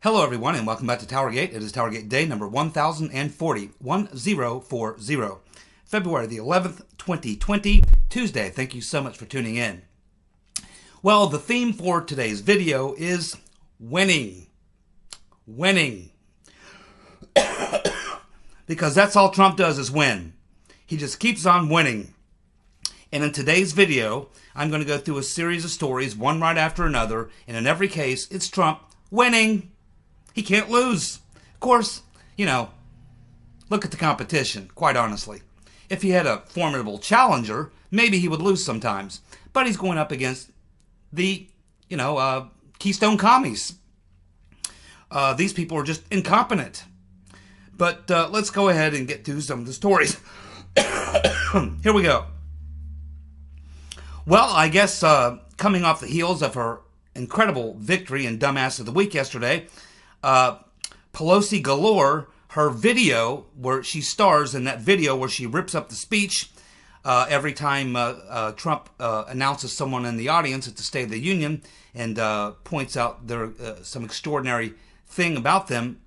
Hello everyone and welcome back to TowerGate. It is TowerGate day number 1040, 1040, February the 11th, 2020, Tuesday. Thank you so much for tuning in. Well, the theme for today's video is winning. Winning. Because that's all Trump does is win. He just keeps on winning. And in today's video, I'm going to go through a series of stories, one right after another, and in every case, it's Trump winning. He can't lose. Of course, look at the competition, quite honestly. If he had a formidable challenger, maybe he would lose sometimes. But he's going up against the, Keystone commies. These people are just incompetent. But let's go ahead and get to some of the stories. Here we go. Well, I guess coming off the heels of her incredible victory in Dumbass of the Week yesterday, Pelosi galore, her video where she stars in that video where she rips up the speech every time Trump announces someone in the audience at the State of the Union and points out there some extraordinary thing about them,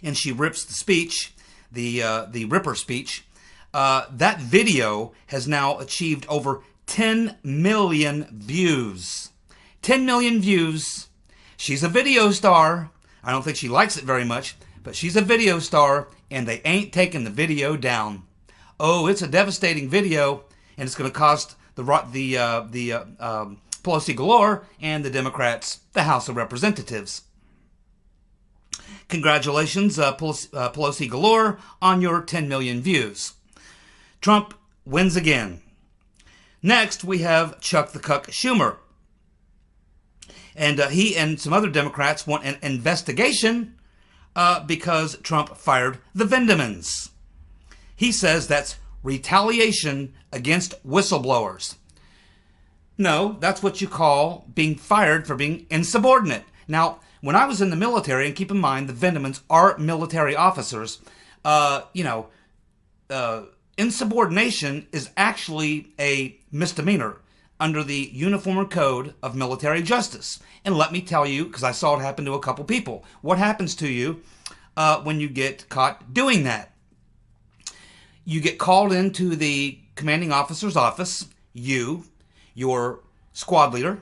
and she rips the speech, the Ripper speech. That video has now achieved over 10 million views. 10 million views. She's a video star. I don't think she likes it very much, but she's a video star, and they ain't taking the video down. Oh, it's a devastating video, and it's going to cost the Pelosi galore and the Democrats the House of Representatives. Congratulations, Pelosi galore, on your 10 million views. Trump wins again. Next, we have Chuck the Cuck Schumer. And he and some other Democrats want an investigation because Trump fired the Vindemans. He says that's retaliation against whistleblowers. No, that's what you call being fired for being insubordinate. Now, when I was in the military, and keep in mind the Vindemans are military officers, insubordination is actually a misdemeanor under the Uniform Code of Military Justice. And let me tell you, because I saw it happen to a couple people, what happens to you when you get caught doing that. You get called into the commanding officer's office, you, your squad leader,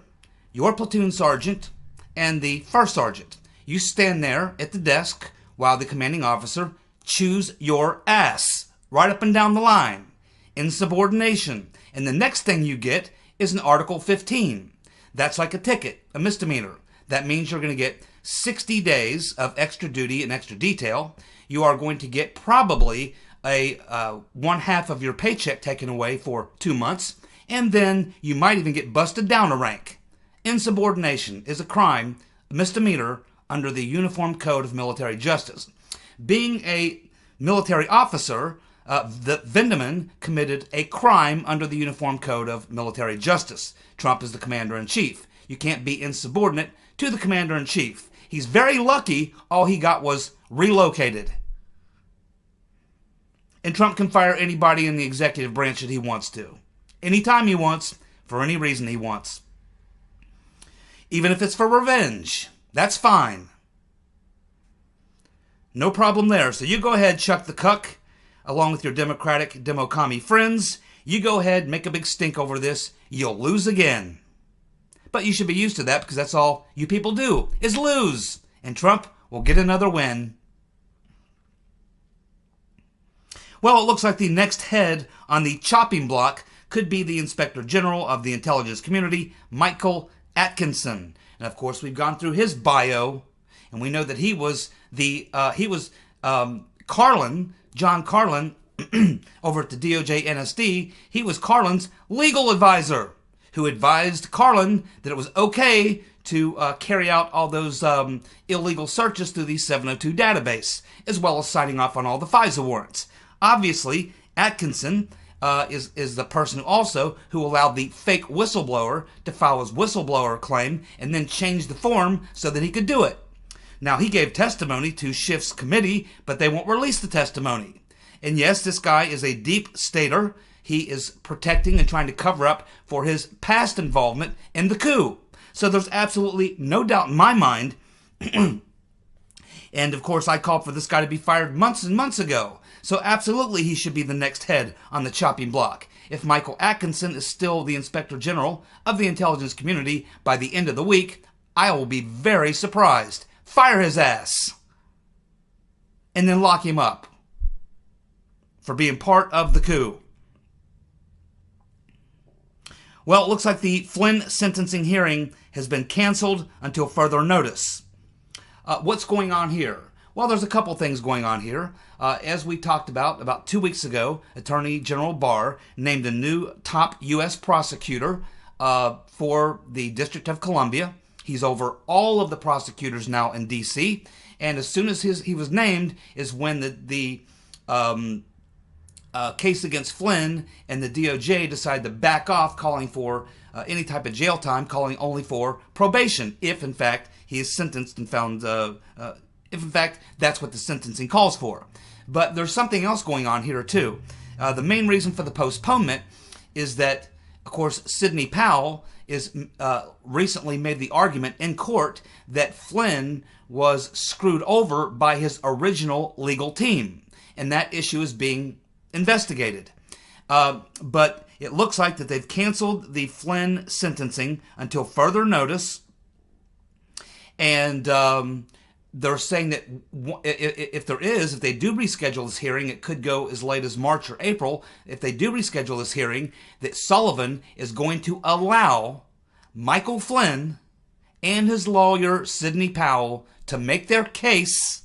your platoon sergeant, and the first sergeant. You stand there at the desk while the commanding officer chews your ass right up and down the line. Insubordination. And the next thing you get is an Article 15. That's like a ticket, a misdemeanor. That means you're going to get 60 days of extra duty and extra detail. You are going to get probably a 1/2 of your paycheck taken away for 2 months, and then you might even get busted down a rank. Insubordination is a crime, a misdemeanor, under the Uniform Code of Military Justice. Being a military officer, the Vindeman committed a crime under the Uniform Code of Military Justice. Trump is the commander-in-chief. You can't be insubordinate to the commander-in-chief. He's very lucky all he got was relocated. And Trump can fire anybody in the executive branch that he wants to. Anytime he wants, for any reason he wants. Even if it's for revenge, that's fine. No problem there. So you go ahead, Chuck the Cuck, along with your Democratic Demo-Commie friends. You go ahead, make a big stink over this. You'll lose again. But you should be used to that because that's all you people do, is lose. And Trump will get another win. Well, it looks like the next head on the chopping block could be the Inspector General of the intelligence community, Col Atkinson. And of course, we've gone through his bio, and we know that he was Carlin, John Carlin, over at the DOJ NSD. He was Carlin's legal advisor, who advised Carlin that it was okay to carry out all those illegal searches through the 702 database, as well as signing off on all the FISA warrants. Obviously, Atkinson is the person who allowed the fake whistleblower to file his whistleblower claim and then change the form so that he could do it. Now, he gave testimony to Schiff's committee, but they won't release the testimony. And yes, this guy is a deep stater. He is protecting and trying to cover up for his past involvement in the coup. So there's absolutely no doubt in my mind And of course, I called for this guy to be fired months and months ago. So absolutely he should be the next head on the chopping block. If Michael Atkinson is still the Inspector General of the intelligence community by the end of the week, I will be very surprised. Fire his ass. And then lock him up for being part of the coup. Well, it looks like the Flynn sentencing hearing has been canceled until further notice. What's going on here? Well, there's a couple things going on here. As we talked about 2 weeks ago, Attorney General Barr named a new top U.S. prosecutor for the District of Columbia. He's over all of the prosecutors now in D.C., and as soon as he was named is when the case against Flynn and the DOJ decided to back off, calling for any type of jail time, calling only for probation, if in fact he is sentenced and found, if in fact that's what the sentencing calls for. But there's something else going on here too. The main reason for the postponement is that, of course, Sidney Powell is recently made the argument in court that Flynn was screwed over by his original legal team, and that issue is being investigated. But it looks like that they've canceled the Flynn sentencing until further notice, and they're saying that if they do reschedule this hearing, it could go as late as March or April. If they do reschedule this hearing, that Sullivan is going to allow Michael Flynn and his lawyer, Sidney Powell, to make their case,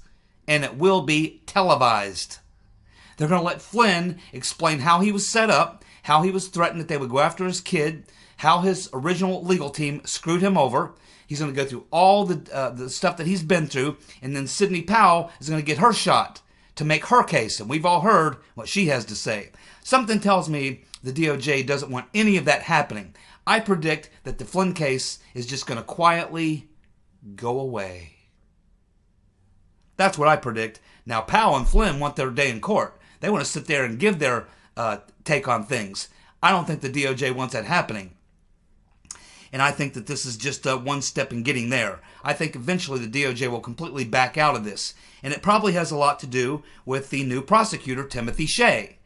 and it will be televised. They're going to let Flynn explain how he was set up, how he was threatened that they would go after his kid, how his original legal team screwed him over. He's going to go through all the stuff that he's been through, and then Sidney Powell is going to get her shot to make her case, and we've all heard what she has to say. Something tells me the DOJ doesn't want any of that happening. I predict that the Flynn case is just going to quietly go away. That's what I predict. Now, Powell and Flynn want their day in court. They want to sit there and give their take on things. I don't think the DOJ wants that happening. And I think that this is just one step in getting there. I think eventually the DOJ will completely back out of this. And it probably has a lot to do with the new prosecutor, Timothy Shea.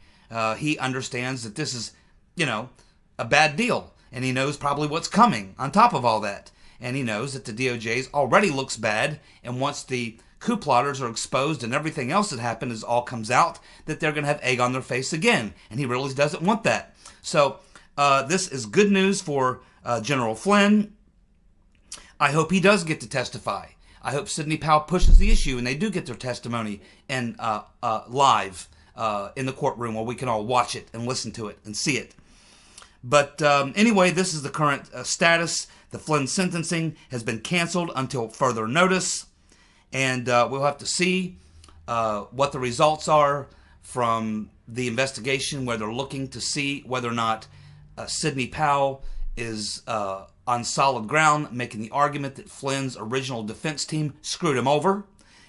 He understands that this is, a bad deal. And he knows probably what's coming on top of all that. And he knows that the DOJ already looks bad. And once the coup plotters are exposed and everything else that happened all comes out, that they're going to have egg on their face again. And he really doesn't want that. So this is good news for General Flynn. I hope he does get to testify. I hope Sidney Powell pushes the issue and they do get their testimony and live in the courtroom where we can all watch it and listen to it and see it. But anyway, this is the current status. The Flynn sentencing has been canceled until further notice. And we'll have to see what the results are from the investigation, where they're looking to see whether or not Sidney Powell is on solid ground, making the argument that Flynn's original defense team screwed him over.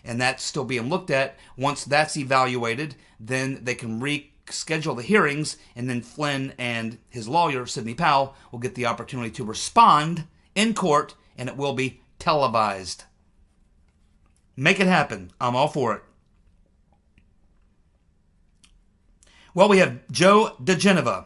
And that's still being looked at. Once that's evaluated, then they can reschedule the hearings, and then Flynn and his lawyer, Sidney Powell, will get the opportunity to respond in court, and it will be televised. Make it happen. I'm all for it. Well, we have Joe DeGeneva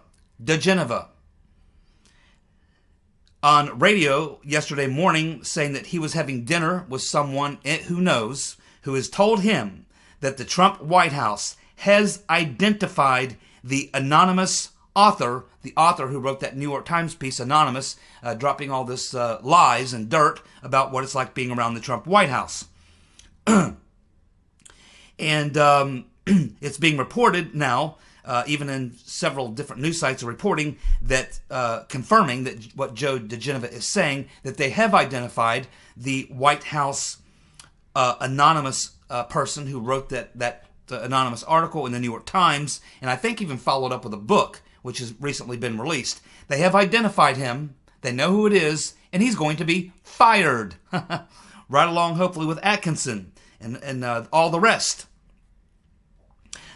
on radio yesterday morning saying that he was having dinner with someone who knows, who has told him that the Trump White House has identified the anonymous author, the author who wrote that New York Times piece, Anonymous, dropping all this lies and dirt about what it's like being around the Trump White House. And it's being reported now, even in several different news sites are reporting that, confirming that what Joe DeGeneva is saying, that they have identified the White House anonymous person who wrote that anonymous article in the New York Times, and I think even followed up with a book, which has recently been released. They have identified him, they know who it is, and he's going to be fired. Right along, hopefully, with Atkinson and all the rest.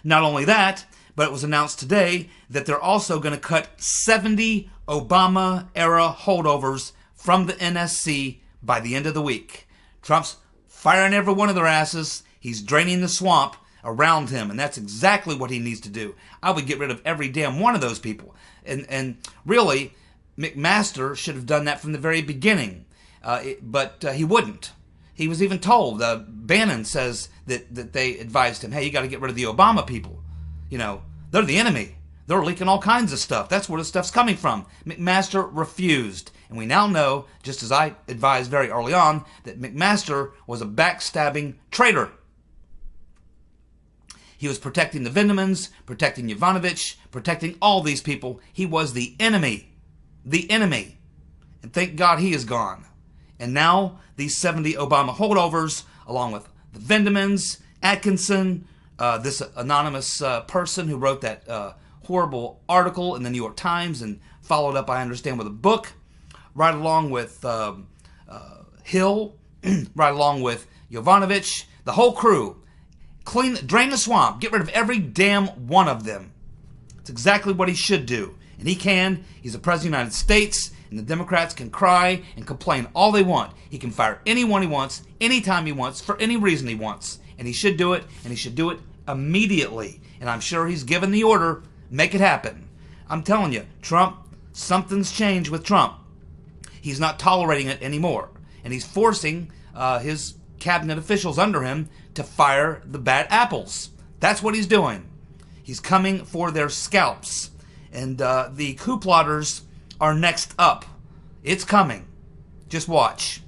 Not only that, but it was announced today that they're also going to cut 70 Obama-era holdovers from the NSC by the end of the week. Trump's firing every one of their asses. He's draining the swamp around him, and that's exactly what he needs to do. I would get rid of every damn one of those people. And really, McMaster should have done that from the very beginning, but he wouldn't. He was even told, Bannon says that they advised him, hey, you got to get rid of the Obama people. You know, they're the enemy. They're leaking all kinds of stuff. That's where the stuff's coming from. McMaster refused. And we now know, just as I advised very early on, that McMaster was a backstabbing traitor. He was protecting the Vindemans, protecting Yovanovitch, protecting all these people. He was the enemy. The enemy. And thank God he is gone. And now these 70 Obama holdovers, along with the Vindemans, Atkinson, this anonymous person who wrote that horrible article in the New York Times and followed up, I understand, with a book, right along with Hill, right along with Yovanovitch, the whole crew. Drain the swamp. Get rid of every damn one of them. It's exactly what he should do. And he can. He's the President of the United States, and the Democrats can cry and complain all they want. He can fire anyone he wants, anytime he wants, for any reason he wants. And he should do it, and he should do it immediately. And I'm sure he's given the order. Make it happen. I'm telling you, Trump, something's changed with Trump. He's not tolerating it anymore. And he's forcing his cabinet officials under him to fire the bad apples. That's what he's doing. He's coming for their scalps. And the coup plotters are next up. It's coming. Just watch.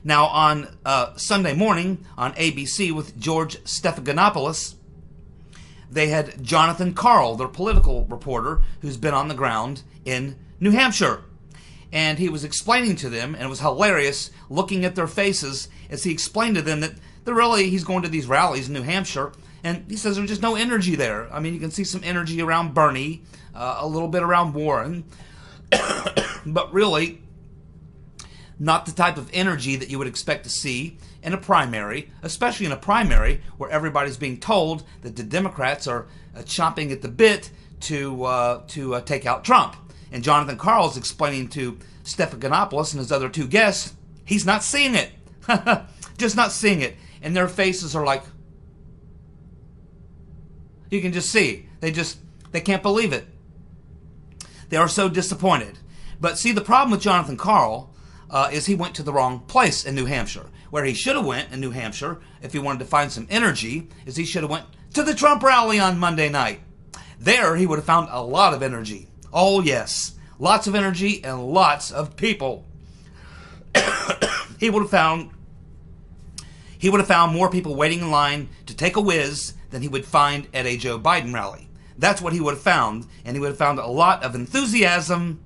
Now on Sunday morning on ABC with George Stephanopoulos, they had Jonathan Karl, their political reporter, who's been on the ground in New Hampshire. And he was explaining to them, and it was hilarious looking at their faces as he explained to them that he's going to these rallies in New Hampshire, and he says there's just no energy there. I mean, you can see some energy around Bernie, a little bit around Warren, but really not the type of energy that you would expect to see in a primary, especially in a primary where everybody's being told that the Democrats are chomping at the bit to take out Trump. And Jonathan Karl is explaining to Stephanopoulos and his other two guests, he's not seeing it. Just not seeing it. And their faces are like, you can just see. They can't believe it. They are so disappointed. But see, the problem with Jonathan Karl is he went to the wrong place in New Hampshire. Where he should have went in New Hampshire, if he wanted to find some energy, is he should have went to the Trump rally on Monday night. There, he would have found a lot of energy. Oh, yes. Lots of energy and lots of people. He would have found more people waiting in line to take a whiz than he would find at a Joe Biden rally. That's what he would have found, and he would have found a lot of enthusiasm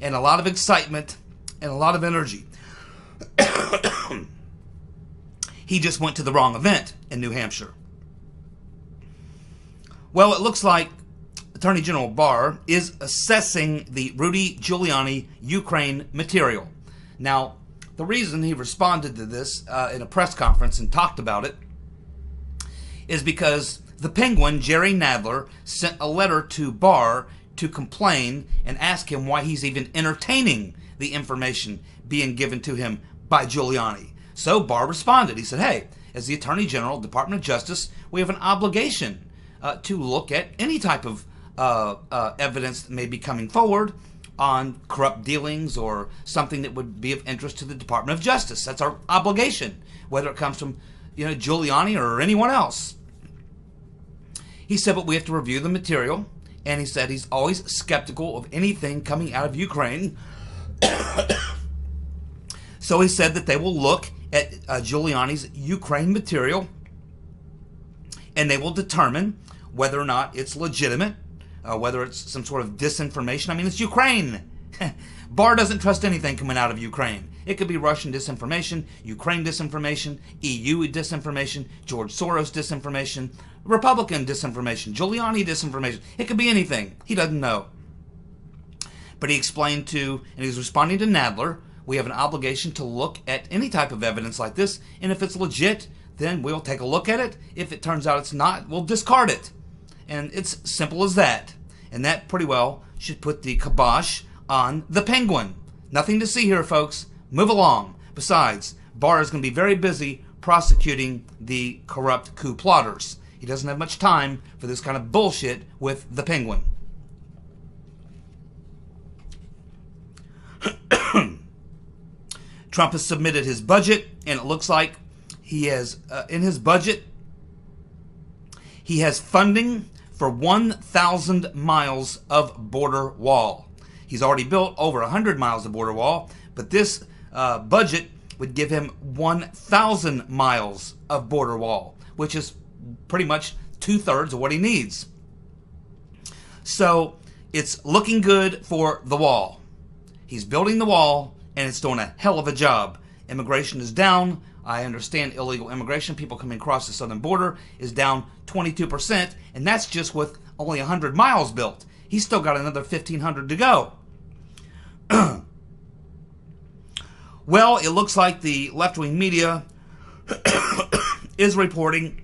and a lot of excitement and a lot of energy. He just went to the wrong event in New Hampshire. Well, it looks like Attorney General Barr is assessing the Rudy Giuliani Ukraine material. Now, the reason he responded to this in a press conference and talked about it is because the Penguin, Jerry Nadler, sent a letter to Barr to complain and ask him why he's even entertaining the information being given to him by Giuliani. So Barr responded. He said, hey, as the Attorney General, Department of Justice, we have an obligation to look at any type of evidence that may be coming forward on corrupt dealings or something that would be of interest to the Department of Justice. That's our obligation, whether it comes from Giuliani or anyone else. He said, but we have to review the material, and he said he's always skeptical of anything coming out of Ukraine. So he said that they will look at Giuliani's Ukraine material, and they will determine whether or not it's legitimate, whether it's some sort of disinformation. I mean, it's Ukraine. Barr doesn't trust anything coming out of Ukraine. It could be Russian disinformation, Ukraine disinformation, EU disinformation, George Soros disinformation, Republican disinformation, Giuliani disinformation. It could be anything. He doesn't know. But he explained to, and he's responding to Nadler, we have an obligation to look at any type of evidence like this, and if it's legit, then we'll take a look at it. If it turns out it's not, we'll discard it. And it's simple as that. And that pretty well should put the kibosh on the Penguin. Nothing to see here, folks. Move along. Besides, Barr is going to be very busy prosecuting the corrupt coup plotters. He doesn't have much time for this kind of bullshit with the Penguin. Trump has submitted his budget, and it looks like he has, in his budget, he has funding for 1,000 miles of border wall. He's already built over 100 miles of border wall, but this budget would give him 1,000 miles of border wall, which is pretty much 2/3 of what he needs. So it's looking good for the wall. He's building the wall, and it's doing a hell of a job. Immigration is down. I understand illegal immigration, people coming across the southern border, is down 22%, and that's just with only 100 miles built. He's still got another 1,500 to go. Well, it looks like the left-wing media is reporting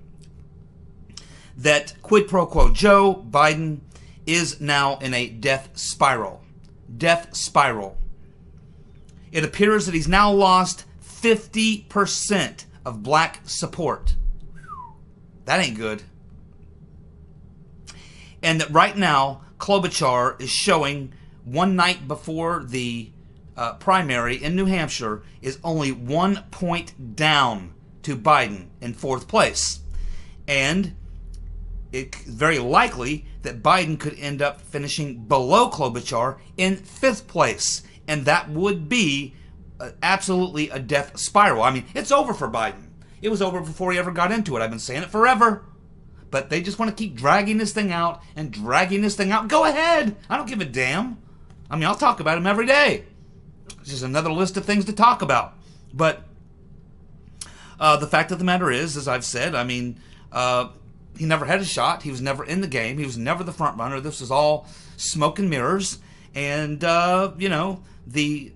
that quid pro quo Joe Biden is now in a death spiral. Death spiral. It appears that he's now lost 50% of black support. That ain't good. And that right now, Klobuchar is showing one night before the primary in New Hampshire is only 1 point down to Biden in 4th place. And it's very likely that Biden could end up finishing below Klobuchar in 5th place. And that would be absolutely a death spiral. I mean, it's over for Biden. It was over before he ever got into it. I've been saying it forever. But they just want to keep dragging this thing out and dragging this thing out. Go ahead. I don't give a damn. I mean, I'll talk about him every day. It's just another list of things to talk about. But the fact of the matter is, as I've said, I mean, he never had a shot. He was never in the game. He was never the front runner. This was all smoke and mirrors. And, you know, the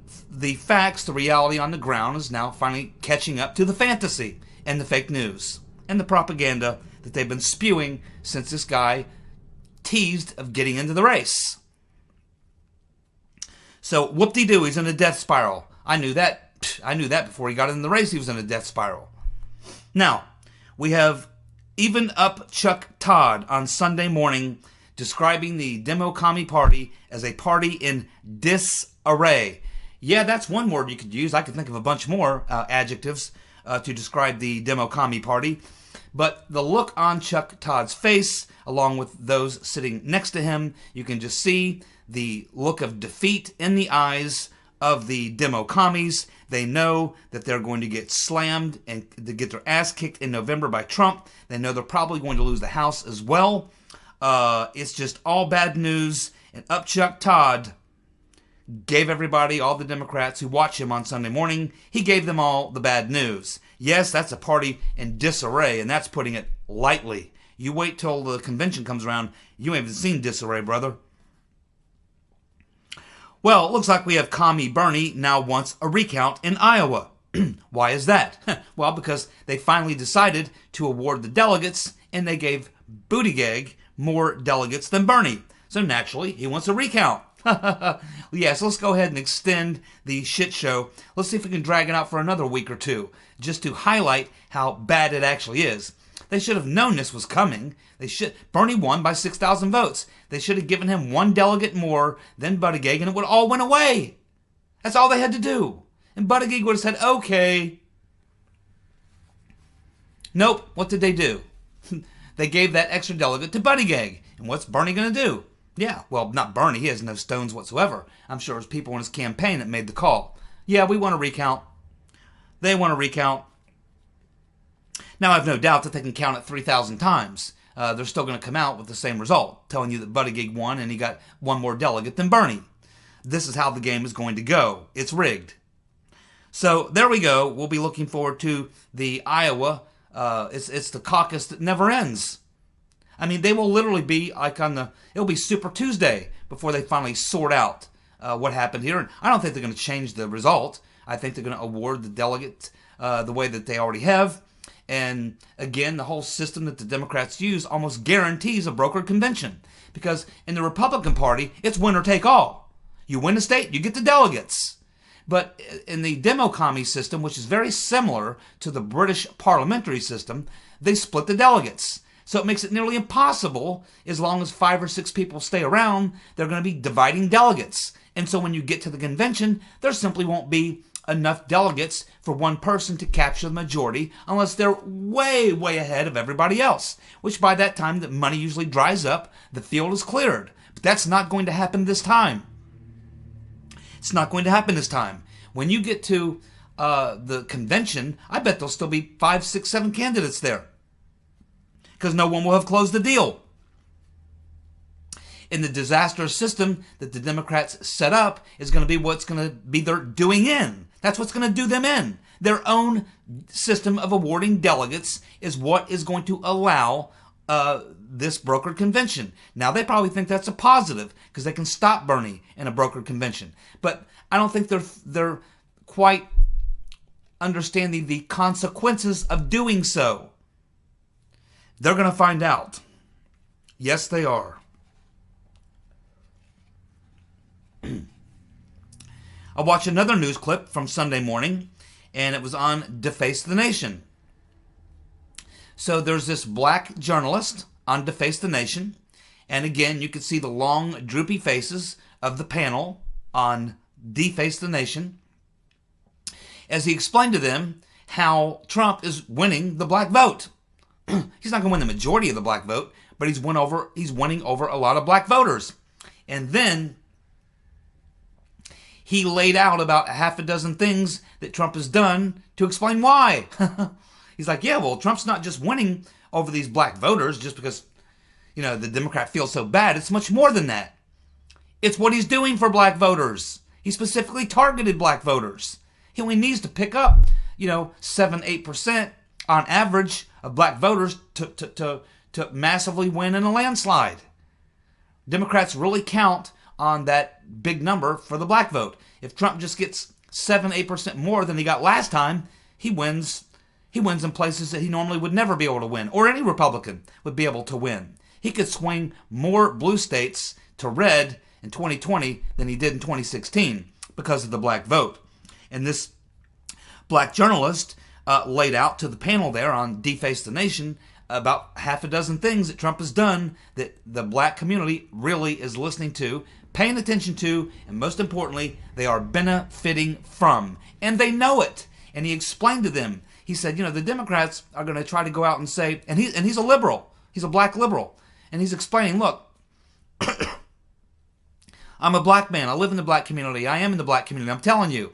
facts, the reality on the ground is now finally catching up to the fantasy and the fake news and the propaganda that they've been spewing since this guy teased of getting into the race. So, whoop-de-doo, he's in a death spiral. I knew that. I knew that before he got in the race, he was in a death spiral. Now, we have even up Chuck Todd on Sunday morning describing the Demo-Commie Party as a party in disarray. Yeah, that's one word you could use. I could think of a bunch more adjectives to describe the Demo-Commie Party. But the look on Chuck Todd's face, along with those sitting next to him, you can just see the look of defeat in the eyes of the Demo-Commies. They know that they're going to get slammed and to get their ass kicked in November by Trump. They know they're probably going to lose the House as well. It's just all bad news. And up Chuck Todd gave everybody, all the Democrats who watch him on Sunday morning, he gave them all the bad news. Yes, that's a party in disarray, and that's putting it lightly. You wait till the convention comes around, you ain't even seen disarray, brother. Well, it looks like we have Commie Bernie now wants a recount in Iowa. Why is that? Well, because they finally decided to award the delegates, and they gave Buttigieg more delegates than Bernie. So naturally, he wants a recount. Yes, let's go ahead and extend the shit show. Let's see if we can drag it out for another week or two, just to highlight how bad it actually is. They should have known this was coming. Bernie won by 6,000 votes. They should have given him one delegate more than Buttigieg, and it would all went away. That's all they had to do. And Buttigieg would have said, okay. Nope. What did they do? They gave that extra delegate to Buttigieg. And what's Bernie going to do? Yeah, well, not Bernie. He has no stones whatsoever. I'm sure it was people in his campaign that made the call. Yeah, we want to recount. They want to recount. Now, I have no doubt that they can count it 3,000 times. They're still going to come out with the same result, telling you that Buttigieg won and he got one more delegate than Bernie. This is how the game is going to go. It's rigged. So there we go. We'll be looking forward to the Iowa. It's the caucus that never ends. I mean, they will literally be like it'll be Super Tuesday before they finally sort out what happened here. And I don't think they're going to change the result. I think they're going to award the delegate the way that they already have. And again, the whole system that the Democrats use almost guarantees a brokered convention. Because in the Republican Party, it's winner take all. You win a state, you get the delegates. But in the demo-commie system, which is very similar to the British parliamentary system, they split the delegates. So it makes it nearly impossible, as long as 5 or 6 people stay around, they're going to be dividing delegates. And so when you get to the convention, there simply won't be enough delegates for one person to capture the majority unless they're way, way ahead of everybody else, which by that time the money usually dries up, the field is cleared. But that's not going to happen this time. It's not going to happen this time. When you get to the convention, I bet there'll still be 5, 6, 7 candidates there, because no one will have closed the deal. In the disastrous system that the Democrats set up is going to be what's going to be their doing in. That's what's going to do them in. Their own system of awarding delegates is what is going to allow this brokered convention. Now, they probably think that's a positive because they can stop Bernie in a brokered convention. But I don't think they're quite understanding the consequences of doing so. They're going to find out. Yes, they are. I watched another news clip from Sunday morning, and it was on Deface the Nation. So there's this black journalist on Deface the Nation, and again, you can see the long, droopy faces of the panel on Deface the Nation, as he explained to them how Trump is winning the black vote. He's not going to win the majority of the black vote, but he's winning over a lot of black voters. And then he laid out about 6 things that Trump has done to explain why. He's like, yeah, well, Trump's not just winning over these black voters just because, the Democrat feels so bad. It's much more than that. It's what he's doing for black voters. He specifically targeted black voters. He only needs to pick up, 7-8% on average of black voters to massively win in a landslide. Democrats really count on that big number for the black vote. If Trump just gets 7-8% more than he got last time, he wins in places that he normally would never be able to win, or any Republican would be able to win. He could swing more blue states to red in 2020 than he did in 2016 because of the black vote. And this black journalist laid out to the panel there on Deface the Nation about 6 things that Trump has done that the black community really is listening to, paying attention to, and most importantly, they are benefiting from. And they know it. And he explained to them, he said, the Democrats are going to try to go out and say, and he's a liberal, he's a black liberal, and he's explaining, look, I'm a black man, I live in the black community, I am in the black community, I'm telling you,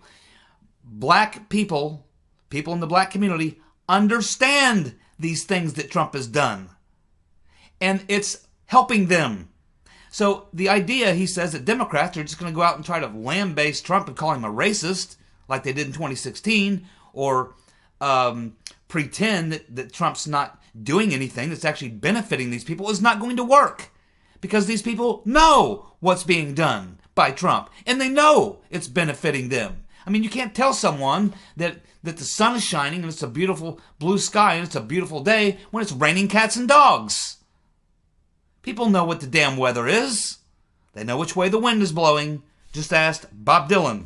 black people in the black community understand these things that Trump has done. And it's helping them. So the idea, he says, that Democrats are just going to go out and try to lambaste Trump and call him a racist, like they did in 2016, or pretend that Trump's not doing anything that's actually benefiting these people, is not going to work. Because these people know what's being done by Trump, and they know it's benefiting them. I mean, you can't tell someone that the sun is shining and it's a beautiful blue sky and it's a beautiful day when it's raining cats and dogs. People know what the damn weather is. They know which way the wind is blowing. Just ask Bob Dylan.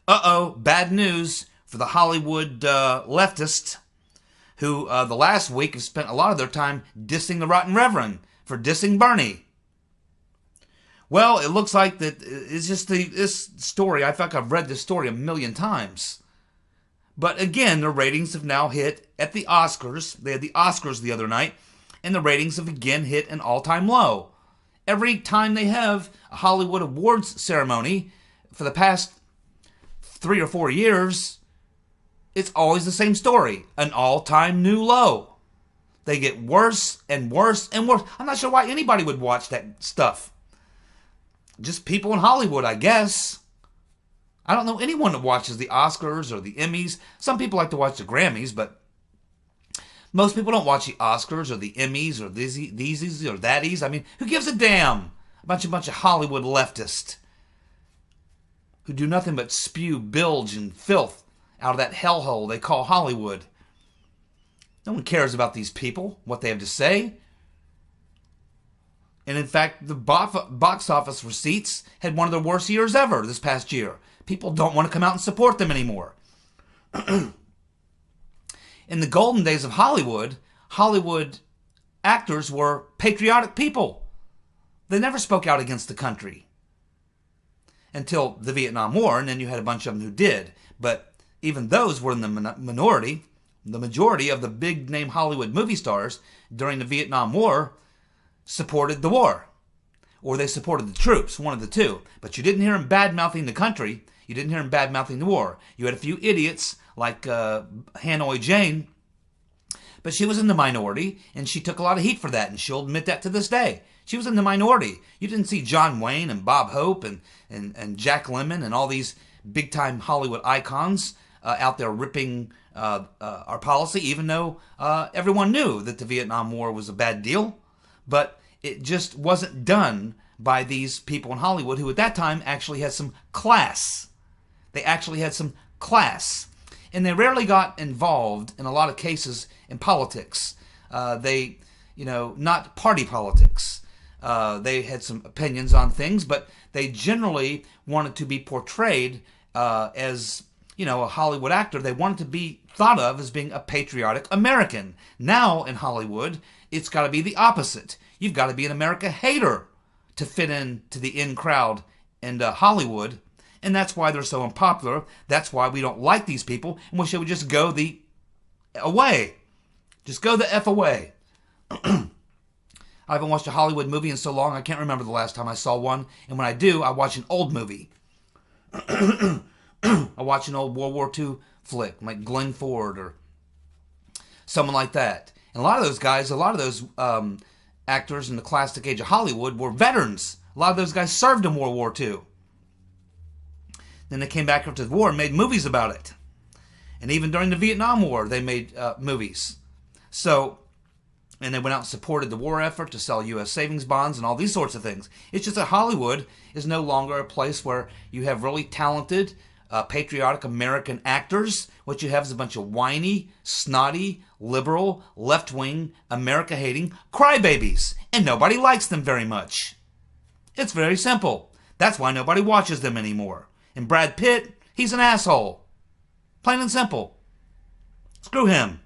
Uh-oh, bad news for the Hollywood leftists who the last week have spent a lot of their time dissing the Rotten Reverend for dissing Bernie. Well, it looks like that it's just this story. I feel like I've read this story a million times. But again, the ratings have now hit at the Oscars. They had the Oscars the other night, and the ratings have again hit an all-time low. Every time they have a Hollywood Awards ceremony for the past 3 or 4 years, it's always the same story. An all-time new low. They get worse and worse and worse. I'm not sure why anybody would watch that stuff. Just people in Hollywood, I guess. I don't know anyone that watches the Oscars or the Emmys. Some people like to watch the Grammys, but most people don't watch the Oscars or the Emmys or these or thatties. I mean, who gives a damn? A bunch of Hollywood leftists who do nothing but spew bilge and filth out of that hellhole they call Hollywood. No one cares about these people, what they have to say. And in fact, the box office receipts had one of their worst years ever this past year. People don't want to come out and support them anymore. In the golden days of Hollywood, Hollywood actors were patriotic people. They never spoke out against the country until the Vietnam War, and then you had a bunch of them who did. But even those were in the minority. The majority of the big-name Hollywood movie stars during the Vietnam War supported the war. Or they supported the troops, one of the two. But you didn't hear them bad-mouthing the country. You didn't hear them bad-mouthing the war. You had a few idiots like Hanoi Jane, but she was in the minority, and she took a lot of heat for that, and she'll admit that to this day. She was in the minority. You didn't see John Wayne and Bob Hope and Jack Lemmon and all these big-time Hollywood icons out there ripping our policy, even though everyone knew that the Vietnam War was a bad deal. But it just wasn't done by these people in Hollywood who at that time actually had some class. They actually had some class. And they rarely got involved, in a lot of cases, in politics. Not party politics. They had some opinions on things, but they generally wanted to be portrayed as, a Hollywood actor. They wanted to be thought of as being a patriotic American. Now, in Hollywood, it's got to be the opposite. You've got to be an America hater to fit in to the in crowd in Hollywood. And that's why they're so unpopular. That's why we don't like these people and wish they would just go the away. Just go the F away. I haven't watched a Hollywood movie in so long, I can't remember the last time I saw one. And when I do, I watch an old movie. I watch an old World War II flick, like Glenn Ford or someone like that. And a lot of those guys, actors in the classic age of Hollywood were veterans. A lot of those guys served in World War II. Then they came back after the war and made movies about it. And even during the Vietnam War, they made movies. And they went out and supported the war effort to sell U.S. savings bonds and all these sorts of things. It's just that Hollywood is no longer a place where you have really talented, patriotic American actors. What you have is a bunch of whiny, snotty, liberal, left-wing, America-hating crybabies. And nobody likes them very much. It's very simple. That's why nobody watches them anymore. And Brad Pitt, he's an asshole. Plain and simple. Screw him.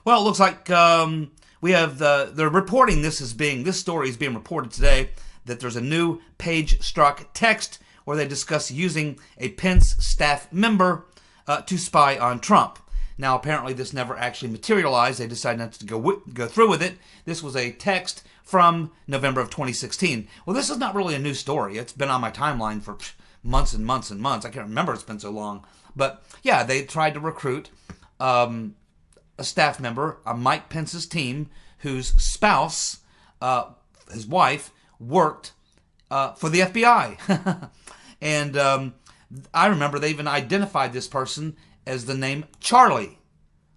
Well, it looks like we have they're reporting this story is being reported today, that there's a new page-struck text where they discuss using a Pence staff member to spy on Trump. Now, apparently this never actually materialized. They decided not to go through with it. This was a text from November of 2016. Well, this is not really a new story. It's been on my timeline for months and months and months. I can't remember, it's been so long. But yeah, they tried to recruit a staff member on Mike Pence's team whose spouse, his wife, worked for the FBI. And I remember they even identified this person as the name Charlie.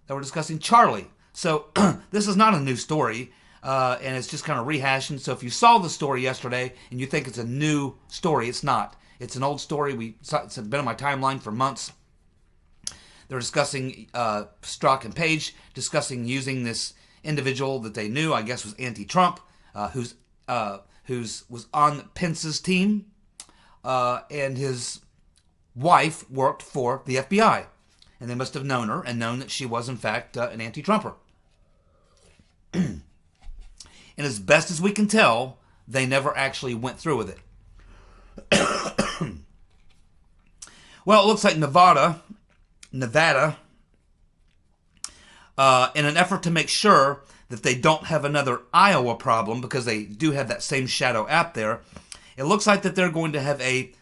They were discussing Charlie. So this is not a new story. And it's just kind of rehashing. So if you saw the story yesterday and you think it's a new story, it's not. It's an old story. It's been on my timeline for months. They're discussing, Strzok and Page, discussing using this individual that they knew, I guess was anti-Trump, who was on Pence's team, and his wife worked for the FBI. And they must have known her and known that she was, in fact, an anti-Trumper. And as best as we can tell, they never actually went through with it. Well, it looks like Nevada, in an effort to make sure that they don't have another Iowa problem, because they do have that same shadow app there, it looks like that they're going to have a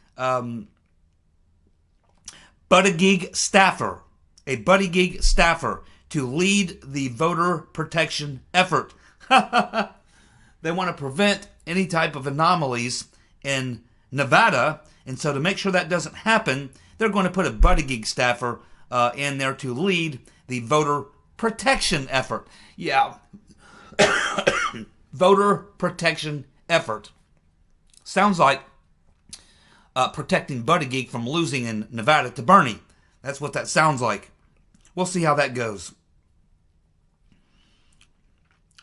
Buttigieg staffer to lead the voter protection effort. They want to prevent any type of anomalies in Nevada, and so to make sure that doesn't happen, they're going to put a Buttigieg staffer in there to lead the voter protection effort. Yeah. Voter protection effort. Sounds like protecting Buttigieg from losing in Nevada to Bernie. That's what that sounds like. We'll see how that goes.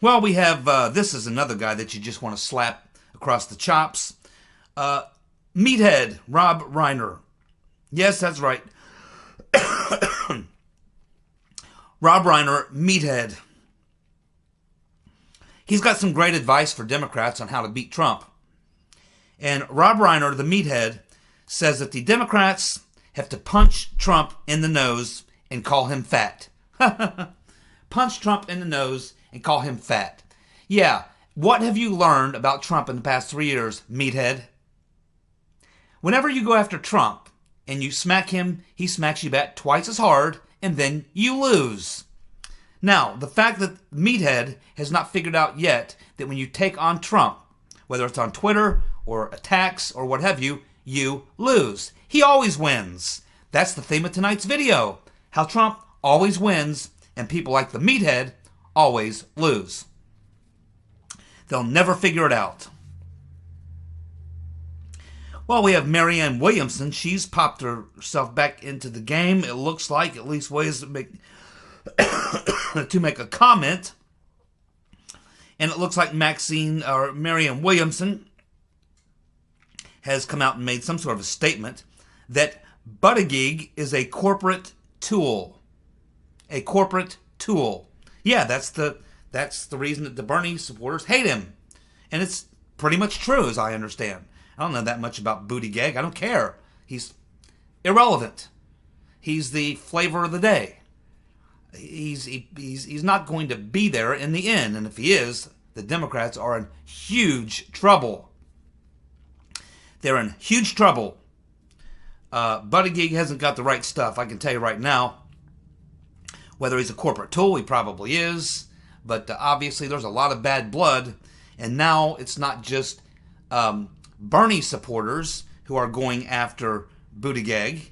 Well, we have, this is another guy that you just want to slap across the chops. Meathead, Rob Reiner. Yes, that's right. Rob Reiner, meathead. He's got some great advice for Democrats on how to beat Trump. And Rob Reiner, the meathead, says that the Democrats have to punch Trump in the nose and call him fat. Punch Trump in the nose and call him fat. Yeah, what have you learned about Trump in the past 3 years, meathead? Whenever you go after Trump and you smack him, he smacks you back twice as hard, and then you lose. Now, the fact that meathead has not figured out yet that when you take on Trump, whether it's on Twitter or attacks or what have you, you lose. He always wins. That's the theme of tonight's video. How Trump always wins and people like the meathead always lose. They'll never figure it out. Well, we have Marianne Williamson. She's popped herself back into the game. It looks like, at least ways to make to make a comment. And it looks like Marianne Williamson has come out and made some sort of a statement that Buttigieg is a corporate tool. A corporate tool. Yeah, that's the reason that the Bernie supporters hate him. And it's pretty much true, as I understand. I don't know that much about Buttigieg. I don't care. He's irrelevant. He's the flavor of the day. He's not going to be there in the end. And if he is, the Democrats are in huge trouble. They're in huge trouble. Buttigieg hasn't got the right stuff, I can tell you right now. Whether he's a corporate tool, he probably is. But obviously there's a lot of bad blood. And now it's not just Bernie supporters who are going after Buttigieg.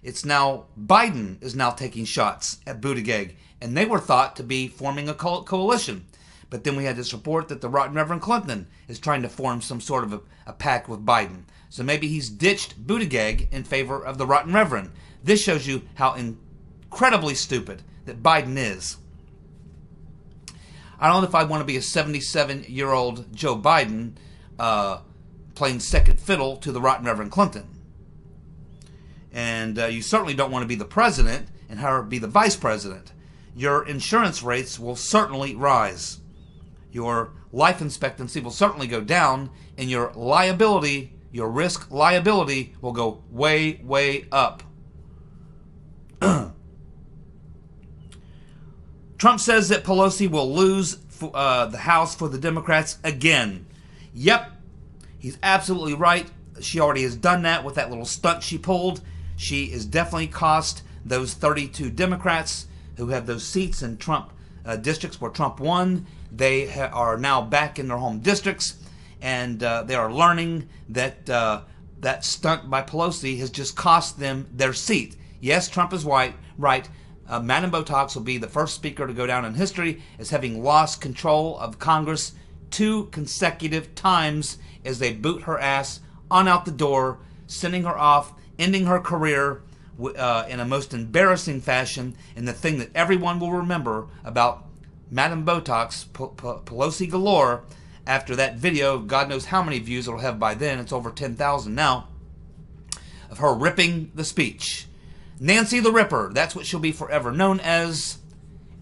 It's now Biden is now taking shots at Buttigieg. And they were thought to be forming a coalition. But then we had this report that the Rotten Reverend Clinton is trying to form some sort of a pact with Biden. So maybe he's ditched Buttigieg in favor of the Rotten Reverend. This shows you how incredibly stupid that Biden is. I don't know if I want to be a 77-year-old Joe Biden playing second fiddle to the Rotten Reverend Clinton. And you certainly don't want to be the president and her be the vice president. Your insurance rates will certainly rise. Your life expectancy will certainly go down, and your liability, your risk liability, will go way, way up. Trump says that Pelosi will lose the House for the Democrats again. Yep, he's absolutely right. She already has done that with that little stunt she pulled. She is definitely cost those 32 Democrats who have those seats in Trump districts where Trump won. They are now back in their home districts, and they are learning that that stunt by Pelosi has just cost them their seat. Yes, Trump is right. Madam Botox will be the first speaker to go down in history as having lost control of Congress 2 consecutive times as they boot her ass on out the door, sending her off, ending her career in a most embarrassing fashion. And the thing that everyone will remember about Madam Botox, Pelosi galore, after that video, God knows how many views it'll have by then, it's over 10,000 now, of her ripping the speech. Nancy the Ripper, that's what she'll be forever known as,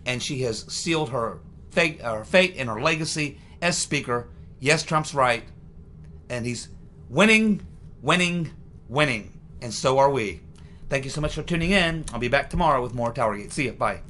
and she has sealed her fate and her legacy as Speaker. Yes, Trump's right, and he's winning, and so are we. Thank you so much for tuning in. I'll be back tomorrow with more TowerGate. See ya. Bye.